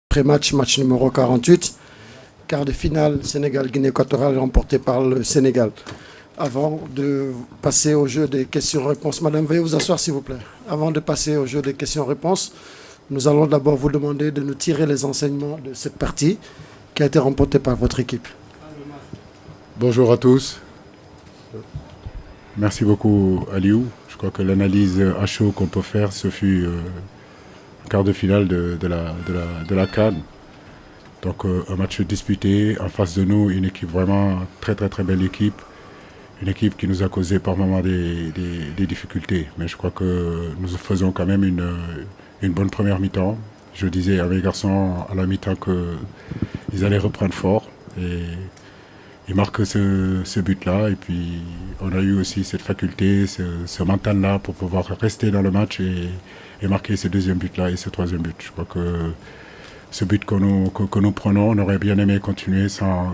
Pré-match, match numéro 48, quart de finale Sénégal-Guinée équatoriale remporté par le Sénégal. Avant de passer au jeu des questions-réponses, Madame, veuillez vous asseoir s'il vous plaît. Avant de passer au jeu des questions-réponses, nous allons d'abord vous demander de nous tirer les enseignements de cette partie qui a été remportée par votre équipe. Bonjour à tous. Merci beaucoup Aliou. Je crois que l'analyse à chaud qu'on peut faire, ce fut quart de finale de la CAN. Donc un match disputé, en face de nous une équipe vraiment très belle équipe. Une équipe qui nous a causé par moments des difficultés. Mais je crois que nous faisons quand même une bonne première mi-temps. Je disais à mes garçons à la mi-temps qu'ils allaient reprendre fort. Et ils marquent ce but-là. Et puis on a eu aussi cette faculté, ce mental-là pour pouvoir rester dans le match et marquer ce deuxième but-là et ce troisième but. Je crois que ce but que nous prenons, on aurait bien aimé continuer sans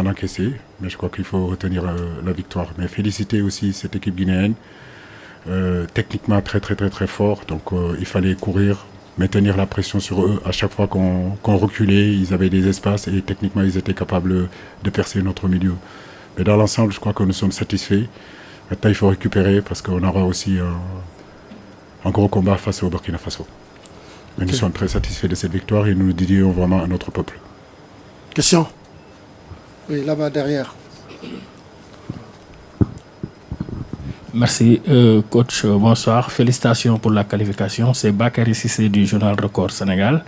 l'encaisser. Mais je crois qu'il faut retenir la victoire. Mais féliciter aussi cette équipe guinéenne. Techniquement très fort. Donc il fallait courir, maintenir la pression sur eux. À chaque fois qu'on reculait, ils avaient des espaces et techniquement ils étaient capables de percer notre milieu. Mais dans l'ensemble, je crois que nous sommes satisfaits. Maintenant, il faut récupérer parce qu'on aura aussi un gros combat face au Burkina Faso. Mais nous sommes très satisfaits de cette victoire et nous nous dédions vraiment à notre peuple. Question? Oui, là-bas derrière. Merci, coach. Bonsoir. Félicitations pour la qualification. C'est Bakary Cissé du journal Record Sénégal.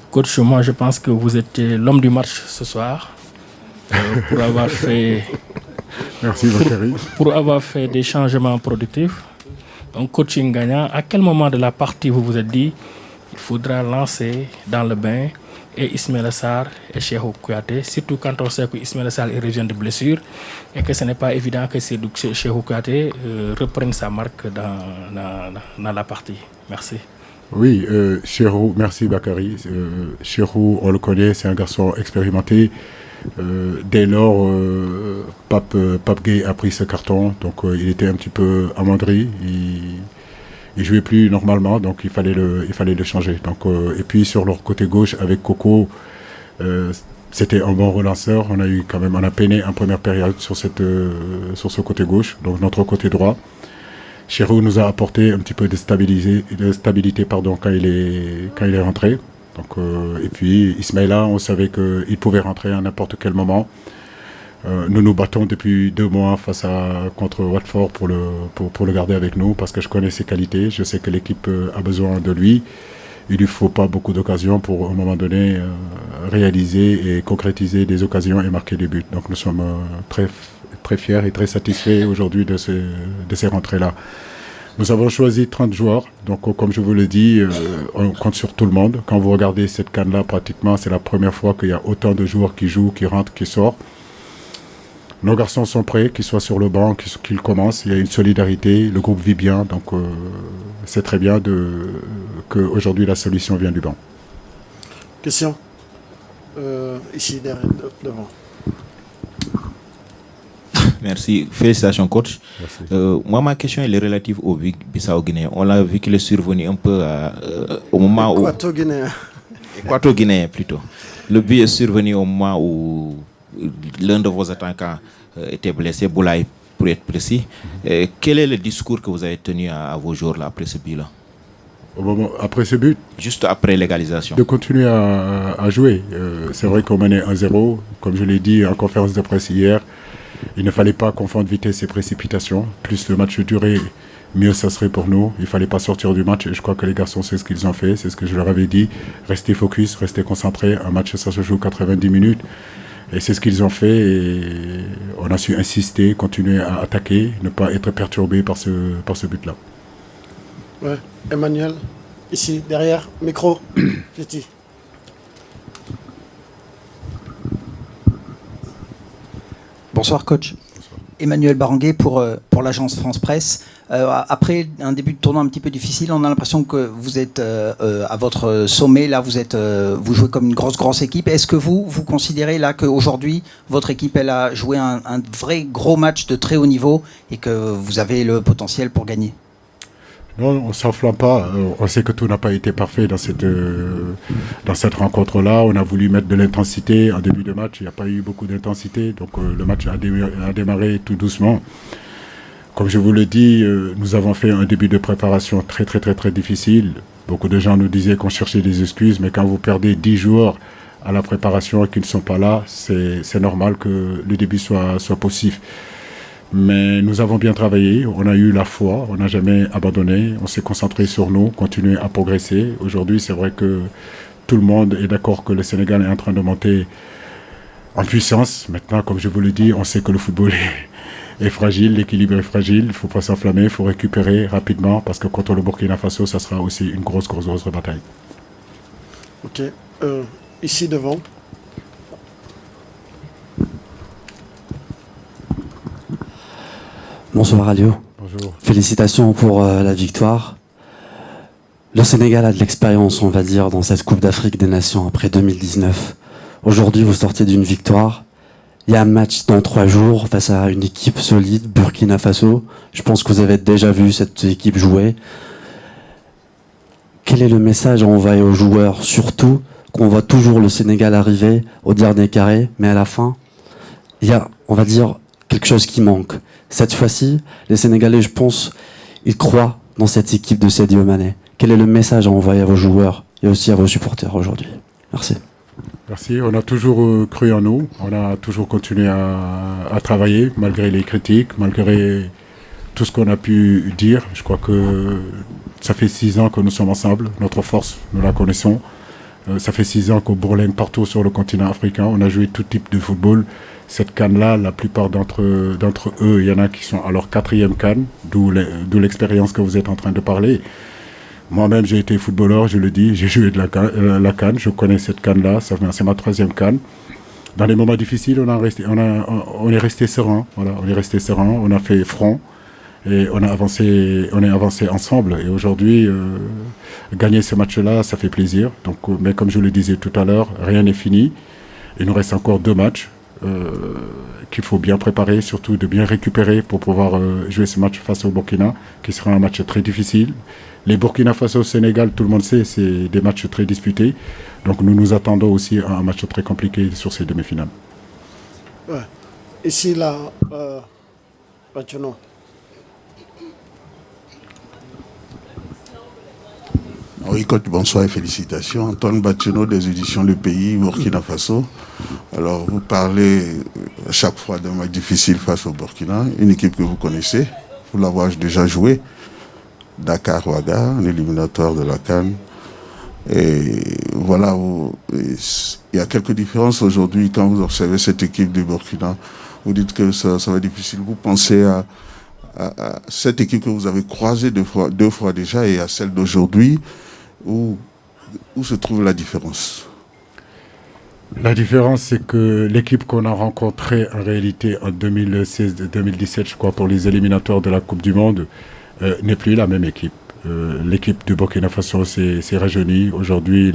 Coach, moi je pense que vous êtes l'homme du match ce soir pour avoir fait... Merci Bakary. Pour avoir fait des changements productifs. Un coaching gagnant. À quel moment de la partie vous vous êtes dit il faudra lancer dans le bain et Ismaïla Sarr et Cheikhou Kouyaté, surtout quand on sait que Ismaïla Sarr revient de blessure et que ce n'est pas évident que Cheikhou Kouyaté reprenne sa marque dans la partie. Merci. Oui, Cheikhou, merci Bakary. Cheikhou, on le connaît, c'est un garçon expérimenté. Dès lors, Pape Gueye a pris ce carton, donc il était un petit peu amoindri. Il jouait plus normalement, donc il fallait le changer. Donc, et puis sur leur côté gauche avec Coco, c'était un bon relanceur. On a peiné en première période sur ce côté gauche, donc notre côté droit. Cheikhou nous a apporté un petit peu de stabilité quand il est rentré. Donc, et puis Ismaïla, on savait qu'il pouvait rentrer à n'importe quel moment. Nous nous battons depuis 2 mois contre Watford pour le garder avec nous parce que je connais ses qualités. Je sais que l'équipe a besoin de lui. Il ne lui faut pas beaucoup d'occasions pour, à un moment donné, réaliser et concrétiser des occasions et marquer des buts. Donc nous sommes très fiers et très satisfaits aujourd'hui de ces rentrées-là. Nous avons choisi 30 joueurs, donc comme je vous le dis, on compte sur tout le monde. Quand vous regardez cette CAN-là, pratiquement, c'est la première fois qu'il y a autant de joueurs qui jouent, qui rentrent, qui sortent. Nos garçons sont prêts, qu'ils soient sur le banc, qu'ils commencent. Il y a une solidarité, le groupe vit bien, donc c'est très bien qu'aujourd'hui la solution vient du banc. Question? Ici, derrière, devant. Merci. Félicitations, coach. Merci. Moi, ma question elle est relative au Bissau-Guinéen. On l'a vu qu'il est survenu un peu au moment où... Équato-Guinéen, plutôt. Le but est survenu au moment où l'un de vos attaquants était blessé, Boulaye pour être précis. Quel est le discours que vous avez tenu à vos joueurs là, après ce but-là? Après ce but? Juste après l'égalisation. De continuer à jouer. C'est vrai qu'on menait 1-0. Comme je l'ai dit en conférence de presse hier, il ne fallait pas confondre vitesse et précipitation. Plus le match durait, mieux ça serait pour nous. Il ne fallait pas sortir du match. Et je crois que les garçons, c'est ce qu'ils ont fait. C'est ce que je leur avais dit. Restez focus, restez concentrés. Un match, ça se joue 90 minutes. Et c'est ce qu'ils ont fait. Et on a su insister, continuer à attaquer, ne pas être perturbé par ce but-là. Ouais. Emmanuel, ici, derrière, micro. Petit. Bonsoir coach. Bonsoir. Emmanuel Baranguet pour l'agence France Presse. Après un début de tournoi un petit peu difficile, on a l'impression que vous êtes à votre sommet. Là, vous jouez comme une grosse équipe. Est-ce que vous considérez là qu'aujourd'hui, votre équipe elle a joué un vrai gros match de très haut niveau et que vous avez le potentiel pour gagner? Non, on ne s'enflamme pas. On sait que tout n'a pas été parfait dans cette rencontre-là. On a voulu mettre de l'intensité en début de match. Il n'y a pas eu beaucoup d'intensité. Donc le match a démarré tout doucement. Comme je vous le dis, nous avons fait un début de préparation très, très, très, très difficile. Beaucoup de gens nous disaient qu'on cherchait des excuses. Mais quand vous perdez 10 joueurs à la préparation et qu'ils ne sont pas là, c'est normal que le début soit poussif. Mais nous avons bien travaillé, on a eu la foi, on n'a jamais abandonné, on s'est concentré sur nous, continué à progresser. Aujourd'hui, c'est vrai que tout le monde est d'accord que le Sénégal est en train de monter en puissance. Maintenant, comme je vous le dis, on sait que le football est fragile, l'équilibre est fragile, il ne faut pas s'enflammer, il faut récupérer rapidement parce que contre le Burkina Faso, ça sera aussi une grosse bataille. Ok, ici devant. Bonsoir Alio. Bonjour. Félicitations pour la victoire. Le Sénégal a de l'expérience, on va dire, dans cette Coupe d'Afrique des Nations après 2019. Aujourd'hui, vous sortez d'une victoire. Il y a un match dans 3 jours face à une équipe solide, Burkina Faso. Je pense que vous avez déjà vu cette équipe jouer. Quel est le message à envoyer aux joueurs, surtout qu'on voit toujours le Sénégal arriver au dernier carré, mais à la fin, il y a, on va dire, quelque chose qui manque. Cette fois-ci, les Sénégalais, je pense, ils croient dans cette équipe de Sadio Mané. Quel est le message à envoyer à vos joueurs et aussi à vos supporters aujourd'hui? Merci. Merci. On a toujours cru en nous. On a toujours continué à travailler malgré les critiques, malgré tout ce qu'on a pu dire. Je crois que ça fait 6 ans que nous sommes ensemble. Notre force, nous la connaissons. Ça fait 6 ans qu'on bourlingue partout sur le continent africain. On a joué tout type de football. Cette CAN-là, la plupart d'entre eux, il y en a qui sont à leur 4e CAN, d'où l'expérience que vous êtes en train de parler. Moi-même, j'ai été footballeur, je le dis, j'ai joué de la CAN, je connais cette CAN-là, c'est ma 3e CAN. Dans les moments difficiles, on est resté serein, voilà, on est resté serein, on a fait front et on est avancé ensemble. Et aujourd'hui, gagner ce match-là, ça fait plaisir. Donc, mais comme je le disais tout à l'heure, rien n'est fini. Il nous reste encore 2 matchs. Qu'il faut bien préparer, surtout de bien récupérer pour pouvoir jouer ce match face au Burkina, qui sera un match très difficile. Les Burkina Faso au Sénégal, tout le monde sait, c'est des matchs très disputés. Donc nous nous attendons aussi à un match très compliqué sur ces demi-finales. Ouais. Ici, là, maintenant. Oui, coach, bonsoir et félicitations. Antoine Batiano des éditions Le Pays, Burkina Faso. Alors, vous parlez à chaque fois d'un match difficile face au Burkina, une équipe que vous connaissez, vous l'avez déjà joué, Dakar-Ouaga, un éliminatoire de la CAN. Et voilà, il y a quelques différences aujourd'hui quand vous observez cette équipe du Burkina. Vous dites que ça va être difficile. Vous pensez à cette équipe que vous avez croisée deux fois déjà et à celle d'aujourd'hui. Où se trouve la différence? La différence, c'est que l'équipe qu'on a rencontrée en réalité en 2016-2017, je crois, pour les éliminatoires de la Coupe du Monde, n'est plus la même équipe. L'équipe du Burkina Faso s'est rajeunie. Aujourd'hui,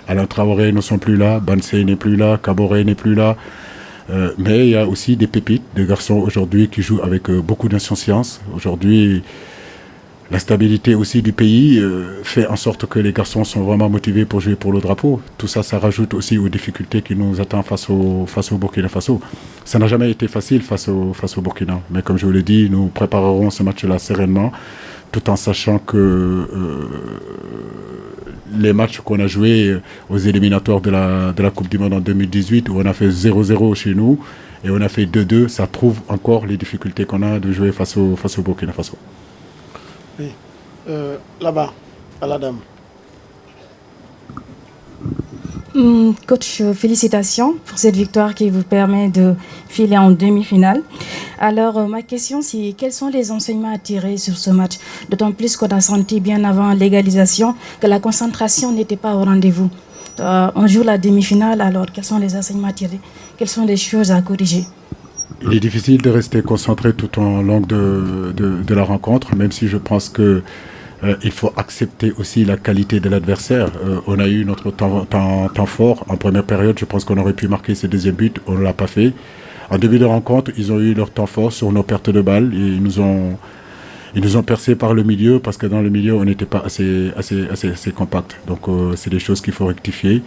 Alain Traoré ne sont plus là, Bansey n'est plus là, Kaboré n'est plus là. Mais il y a aussi des pépites, des garçons aujourd'hui qui jouent avec beaucoup d'insouciance. Aujourd'hui, la stabilité aussi du pays fait en sorte que les garçons sont vraiment motivés pour jouer pour le drapeau. Tout ça, ça rajoute aussi aux difficultés qui nous attendent face au Burkina Faso. Ça n'a jamais été facile face au Burkina. Mais comme je vous l'ai dit, nous préparerons ce match-là sereinement, tout en sachant que les matchs qu'on a joués aux éliminatoires de la Coupe du Monde en 2018, où on a fait 0-0 chez nous, et on a fait 2-2, ça prouve encore les difficultés qu'on a de jouer face au Burkina Faso. Oui. Là-bas, à la dame. Coach, félicitations pour cette victoire qui vous permet de filer en demi-finale. Alors, ma question, c'est quels sont les enseignements à tirer sur ce match? D'autant plus qu'on a senti bien avant l'égalisation que la concentration n'était pas au rendez-vous. On joue la demi-finale, alors quels sont les enseignements à tirer? Quelles sont les choses à corriger? Il est difficile de rester concentré tout au long de la rencontre, même si je pense que il faut accepter aussi la qualité de l'adversaire. On a eu notre temps fort. En première période, je pense qu'on aurait pu marquer ce deuxième but. On ne l'a pas fait. En début de rencontre, ils ont eu leur temps fort sur nos pertes de balles. Et Ils nous ont percé par le milieu parce que dans le milieu, on n'était pas assez compact. Donc, c'est des choses qu'il faut rectifier.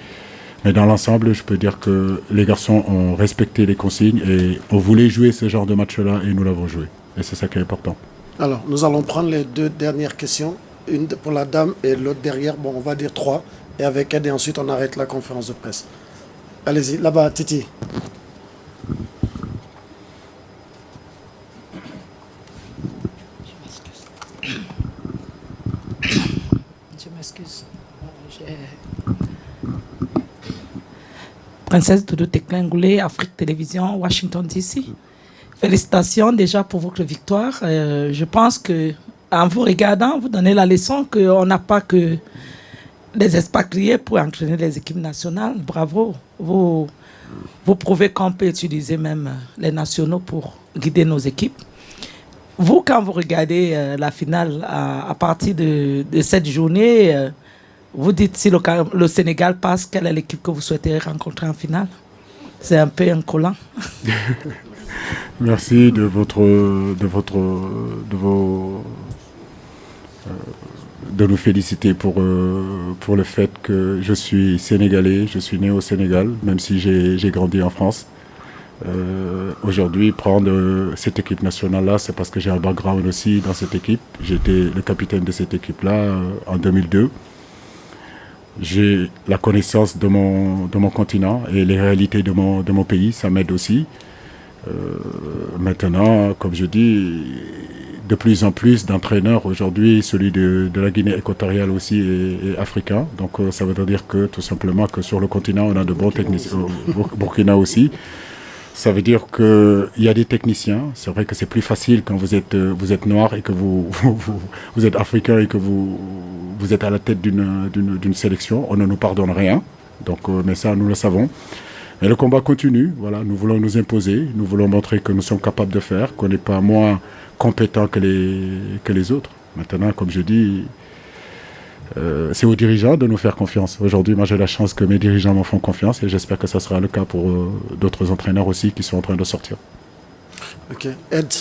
Mais dans l'ensemble, je peux dire que les garçons ont respecté les consignes et on voulait jouer ce genre de match-là et nous l'avons joué. Et c'est ça qui est important. Alors, nous allons prendre les 2 dernières questions. Une pour la dame et l'autre derrière. Bon, on va dire 3. Et avec Ed, et ensuite, on arrête la conférence de presse. Allez-y, là-bas, Titi. Je m'excuse. Princesse Doudou Teklengoulé, Afrique Télévision, Washington DC. Félicitations déjà pour votre victoire. Je pense que en vous regardant, vous donnez la leçon qu'on n'a pas que des expatriés pour entraîner les équipes nationales. Bravo. Vous prouvez qu'on peut utiliser même les nationaux pour guider nos équipes. Vous, quand vous regardez la finale à partir de cette journée, vous dites si le Sénégal passe, quelle est l'équipe que vous souhaitez rencontrer en finale? C'est un peu incollant. Merci de nous féliciter pour le fait que je suis sénégalais, je suis né au Sénégal, même si j'ai grandi en France. Aujourd'hui, prendre cette équipe nationale-là, c'est parce que j'ai un background aussi dans cette équipe. J'étais le capitaine de cette équipe-là en 2002. J'ai la connaissance de mon continent et les réalités de mon pays, ça m'aide aussi. Maintenant, comme je dis, de plus en plus d'entraîneurs aujourd'hui, celui de la Guinée équatoriale aussi est africain. Donc ça veut dire que tout simplement que sur le continent, on a de bons techniciens, au Burkina aussi. Ça veut dire qu'il y a des techniciens. C'est vrai que c'est plus facile quand vous êtes noir et que vous êtes africain et que vous êtes à la tête d'une sélection. On ne nous pardonne rien. Donc, mais ça, nous le savons. Mais le combat continue. Voilà, nous voulons nous imposer. Nous voulons montrer que nous sommes capables de faire, qu'on n'est pas moins compétents que les autres. Maintenant, comme je dis, c'est aux dirigeants de nous faire confiance. Aujourd'hui, moi, j'ai la chance que mes dirigeants m'en font confiance et j'espère que ça sera le cas pour d'autres entraîneurs aussi qui sont en train de sortir. Ok. Ed.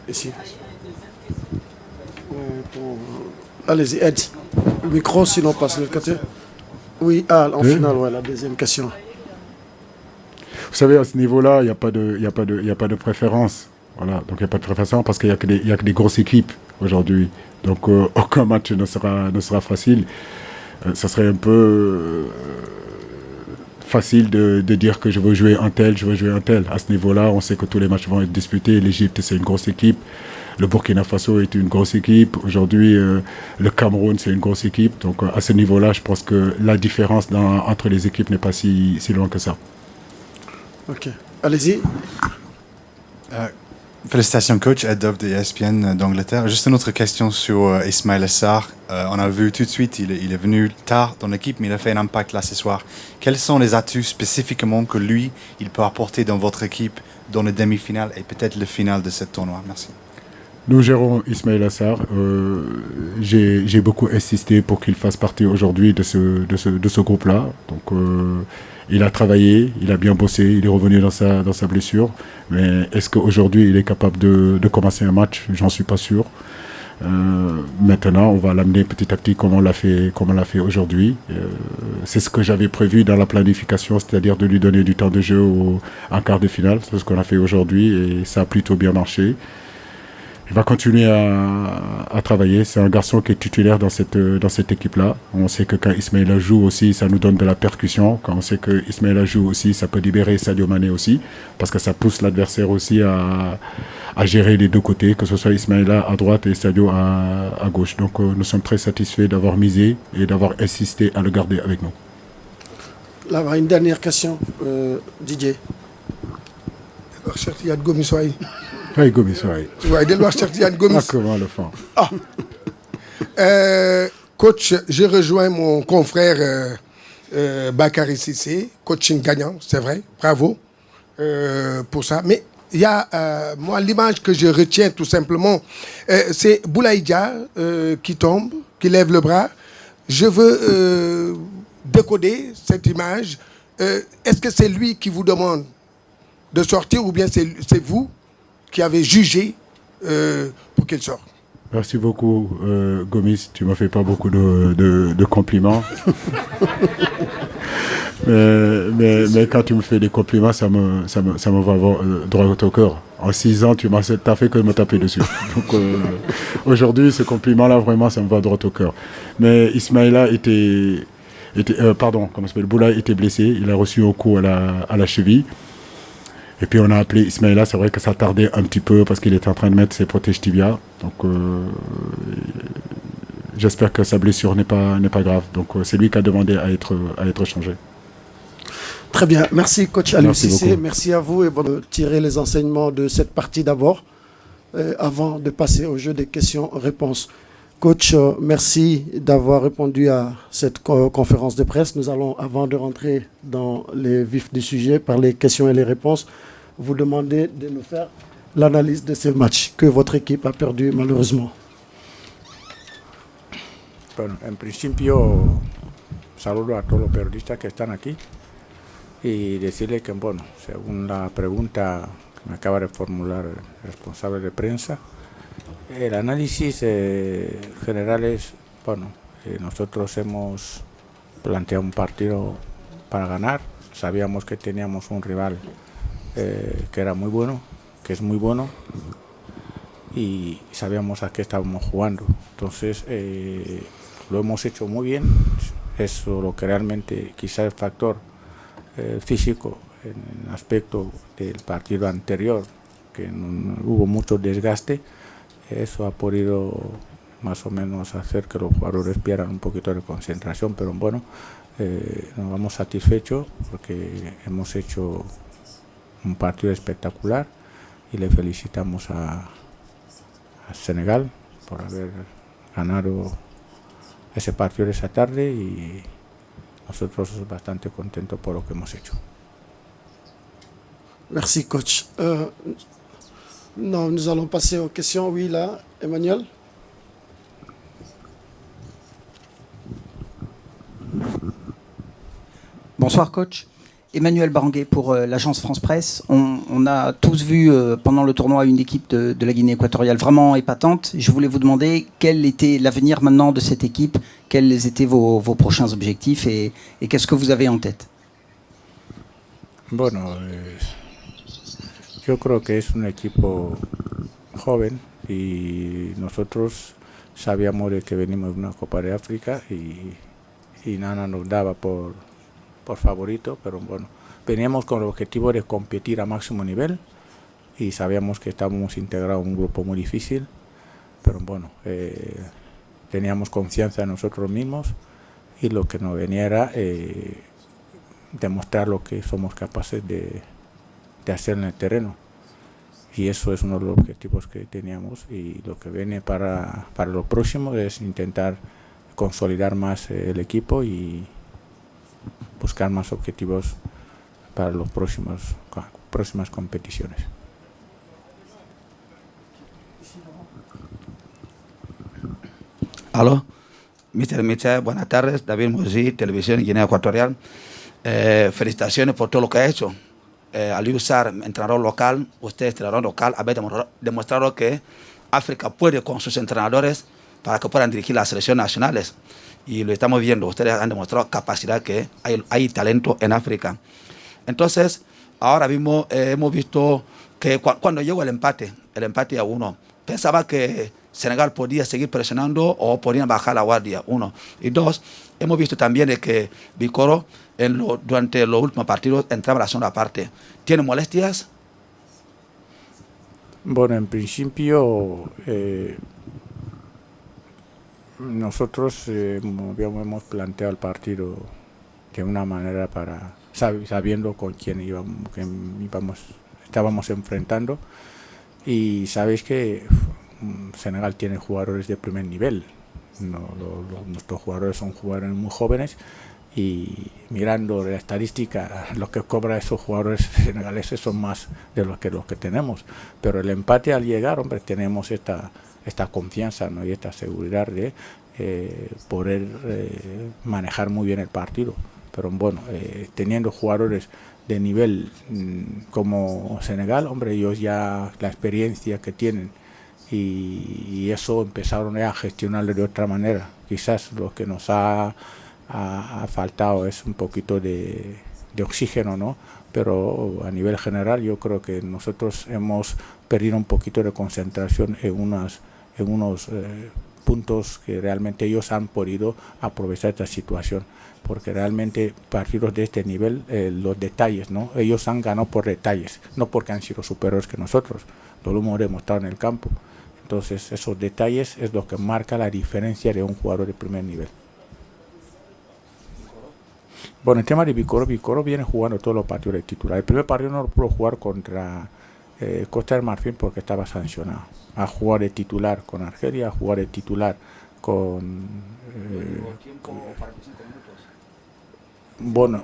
Ici. Allez-y, Ed. Le micro, sinon passe de l'autre côté. Oui, en finale, ouais, la deuxième question. Vous savez, à ce niveau-là, il n'y a pas de préférence. Voilà, donc il n'y a pas de préférence parce qu'il n'y a que des grosses équipes aujourd'hui. Donc aucun match ne sera facile. Ça serait un peu facile de dire que je veux jouer un tel. À ce niveau-là, on sait que tous les matchs vont être disputés. L'Égypte, c'est une grosse équipe. Le Burkina Faso est une grosse équipe. Aujourd'hui, le Cameroun, c'est une grosse équipe. Donc à ce niveau-là, je pense que la différence entre les équipes n'est pas si loin que ça. Ok. Allez-y. Félicitations coach, Ed Dove de ESPN d'Angleterre. Juste une autre question sur Ismaïla Sarr. On a vu tout de suite, il est venu tard dans l'équipe, mais il a fait un impact là ce soir. Quels sont les atouts spécifiquement que lui, il peut apporter dans votre équipe, dans les demi-finales et peut-être le final de ce tournoi? Merci. Nous gérons Ismaïla Sarr. J'ai beaucoup insisté pour qu'il fasse partie aujourd'hui de ce groupe-là. Donc, il a travaillé, il a bien bossé, il est revenu dans sa blessure. Mais est-ce qu'aujourd'hui, il est capable de commencer un match? J'en suis pas sûr. Maintenant, on va l'amener petit à petit comme on l'a fait aujourd'hui. C'est ce que j'avais prévu dans la planification, c'est-à-dire de lui donner du temps de jeu en quart de finale. C'est ce qu'on a fait aujourd'hui et ça a plutôt bien marché. Il va continuer à travailler. C'est un garçon qui est titulaire dans cette équipe-là. On sait que quand Ismaïla joue aussi, ça nous donne de la percussion. Quand on sait que Ismaïla joue aussi, ça peut libérer Sadio Mané aussi, parce que ça pousse l'adversaire aussi à gérer les deux côtés, que ce soit Ismaïla à droite et Sadio à gauche. Donc nous sommes très satisfaits d'avoir misé et d'avoir insisté à le garder avec nous. Là, une dernière question, Didier. Oui, Gomis, oui. Comment le font? Coach, je rejoins mon confrère Bakary Cissé, coaching gagnant, c'est vrai, bravo pour ça. Mais il y a, moi, l'image que je retiens tout simplement, c'est Boulaye Dia qui tombe, qui lève le bras. Je veux décoder cette image. Est-ce que c'est lui qui vous demande de sortir ou bien c'est vous qui avez jugé pour qu'il sorte. Merci beaucoup, Gomis. Tu ne m'as fait pas beaucoup de compliments. mais quand tu me fais des compliments, ça me va droit au cœur. En 6 ans, tu n'as fait que me taper dessus. Donc aujourd'hui, ce compliment-là, vraiment, ça me va droit au cœur. Mais Ismaïla Boula était blessé. Il a reçu un coup à la cheville. Et puis on a appelé Ismaïla, c'est vrai que ça tardait un petit peu parce qu'il était en train de mettre ses protèges tibia. Donc j'espère que sa blessure n'est pas grave. Donc c'est lui qui a demandé à être changé. Très bien, merci coach Aliou Cissé, merci à vous et de tirer les enseignements de cette partie d'abord, avant de passer au jeu des questions-réponses. Coach, merci d'avoir répondu à cette conférence de presse. Nous allons, avant de rentrer dans les vifs du sujet, par les questions et les réponses, vous demander de nous faire l'analyse de ce match que votre équipe a perdu malheureusement. Bueno, en principio, saludo a todos los periodistas que están aquí y decirles que, bueno, según la pregunta que me acaba de formular el responsable de prensa, el análisis general es, bueno, nosotros hemos planteado un partido para ganar, sabíamos que teníamos un rival que era muy bueno, que es muy bueno, y sabíamos a qué estábamos jugando. Entonces lo hemos hecho muy bien. Eso lo que realmente quizá el factor físico en el aspecto del partido anterior, que hubo mucho desgaste, eso ha podido más o menos hacer que los jugadores pierdan un poquito de concentración, pero bueno, nos vamos satisfechos porque hemos hecho un partido espectacular y le felicitamos a Senegal por haber ganado ese partido esa tarde y nosotros bastante contentos por lo que hemos hecho. Merci coach. Non, nous allons passer aux questions. Oui, là, Emmanuel. Bonsoir coach. Emmanuel Baranguet pour l'agence France Presse. On a tous vu pendant le tournoi une équipe de la Guinée équatoriale vraiment épatante. Je voulais vous demander quel était l'avenir maintenant de cette équipe, quels étaient vos prochains objectifs et qu'est-ce que vous avez en tête? Bueno, yo creo que es un equipo joven y nosotros sabíamos de que venimos de una Copa de África y nada nos daba por favorito, pero bueno, veníamos con el objetivo de competir a máximo nivel y sabíamos que estábamos integrados en un grupo muy difícil, pero bueno, teníamos confianza en nosotros mismos y lo que nos venía era demostrar lo que somos capaces de hacer en el terreno, y eso es uno de los objetivos que teníamos, y lo que viene para lo próximo es intentar consolidar más el equipo y buscar más objetivos para las próximas competiciones. Aló, Mr. Micha, buenas tardes, David Moussi, Televisión Guinea Ecuatorial. Felicitaciones por todo lo que ha hecho. Aliou Sarr, entrenador local, usted entrenador local, habéis demostrado que África puede con sus entrenadores para que puedan dirigir las selecciones nacionales. Y lo estamos viendo, ustedes han demostrado capacidad, que hay talento en África. Entonces, ahora mismo hemos visto que cuando llegó el empate a 1, pensaba que Senegal podía seguir presionando o podían bajar la guardia, 1. Y 2, hemos visto también de que Bicoro durante los últimos partidos entraba en la segunda parte. ¿Tiene molestias? Bueno, en principio nosotros hemos planteado el partido de una manera sabiendo con quién estábamos enfrentando, y sabéis que Senegal tiene jugadores de primer nivel. Nuestros jugadores son jugadores muy jóvenes, y mirando la estadística, lo que cobran esos jugadores senegaleses son más de los que tenemos, pero el empate al llegar, hombre, tenemos esta confianza, ¿no? Y esta seguridad de poder manejar muy bien el partido. Pero bueno, teniendo jugadores de nivel como Senegal, hombre, ellos ya la experiencia que tienen y eso empezaron a gestionarlo de otra manera. Quizás lo que nos ha faltado es un poquito de oxígeno, ¿no? Pero a nivel general yo creo que nosotros hemos perdido un poquito de concentración en unos puntos que realmente ellos han podido aprovechar esta situación, porque realmente partidos de este nivel, los detalles, ¿no? Ellos han ganado por detalles, no porque han sido superiores que nosotros, lo hemos demostrado en el campo. Entonces esos detalles es lo que marca la diferencia de un jugador de primer nivel. Bueno, el tema de Vicoro viene jugando todos los partidos de titular. El primer partido no lo pudo jugar contra Costa del Marfil porque estaba sancionado. A jugar de titular con Argelia, a jugar de titular con... Bueno,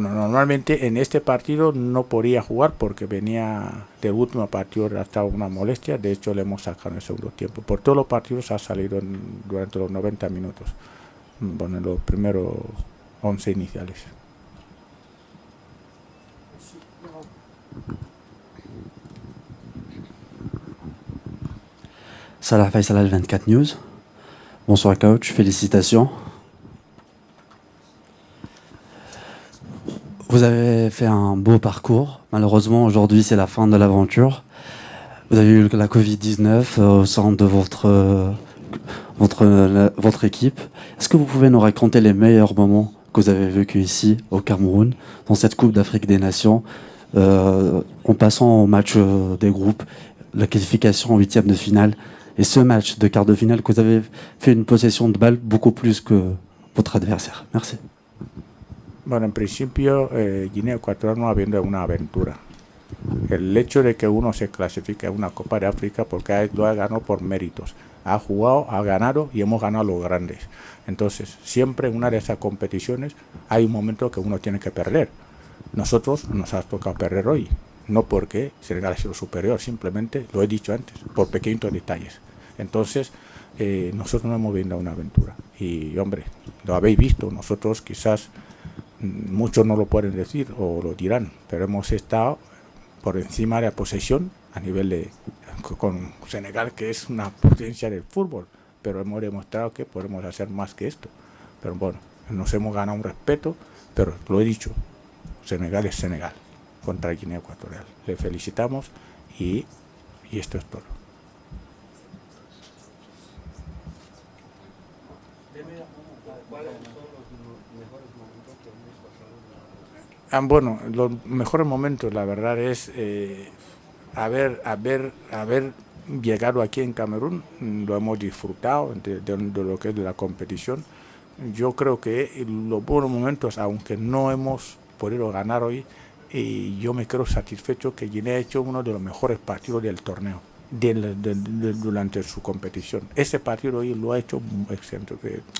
normalmente en este partido no podía jugar porque venía del último partido, estaba una molestia. De hecho, le hemos sacado en el segundo tiempo. Por todos los partidos ha salido durante los 90 minutos. Bueno, en los primeros 11 iniciales. Salah Faisal, 24 News. Bonsoir coach, félicitations. Vous avez fait un beau parcours. Malheureusement, aujourd'hui, c'est la fin de l'aventure. Vous avez eu la Covid-19 au sein de votre équipe. Est-ce que vous pouvez nous raconter les meilleurs moments que vous avez vécus ici, au Cameroun, dans cette Coupe d'Afrique des Nations, en passant au match des groupes, la qualification en 8e de finale, et ce match de quart de finale que vous avez fait une possession de balle beaucoup plus que votre adversaire? Merci. Bueno, en principio, Guinea Ecuatorial no habiendo una aventura. El hecho de que uno se clasifique a una Copa de África porque lo ha ganado por méritos. Ha jugado, ha ganado y hemos ganado los grandes. Entonces, siempre en una de esas competiciones hay un momento que uno tiene que perder. Nosotros nos ha tocado perder hoy. No porque Senegal ha sido superior, simplemente, lo he dicho antes, por pequeños detalles. Entonces, nosotros no hemos visto una aventura. Y, hombre, lo habéis visto, nosotros quizás... Muchos no lo pueden decir o lo dirán, pero hemos estado por encima de la posesión a nivel de con Senegal, que es una potencia del fútbol, pero hemos demostrado que podemos hacer más que esto. Pero bueno, nos hemos ganado un respeto, pero lo he dicho, Senegal es Senegal contra Guinea Ecuatorial. Le felicitamos y esto es todo. Bueno, los mejores momentos, la verdad, es haber llegado aquí en Camerún. Lo hemos disfrutado de lo que es de la competición. Yo creo que los buenos momentos, aunque no hemos podido ganar hoy, yo me creo satisfecho que Guinea ha hecho uno de los mejores partidos del torneo durante su competición. Ese partido hoy lo ha hecho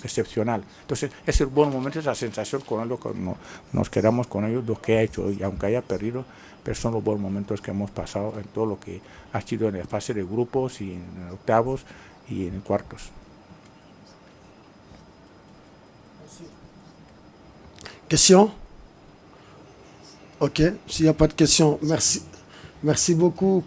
excepcional. Entonces, ese buen momento, esa sensación con lo que nos quedamos con ellos, lo que ha hecho hoy, aunque haya perdido, pero son los buenos momentos que hemos pasado en todo lo que ha sido en la fase de grupos y en octavos y en cuartos. Question? Ok, s'il n'y a pas de question, merci beaucoup.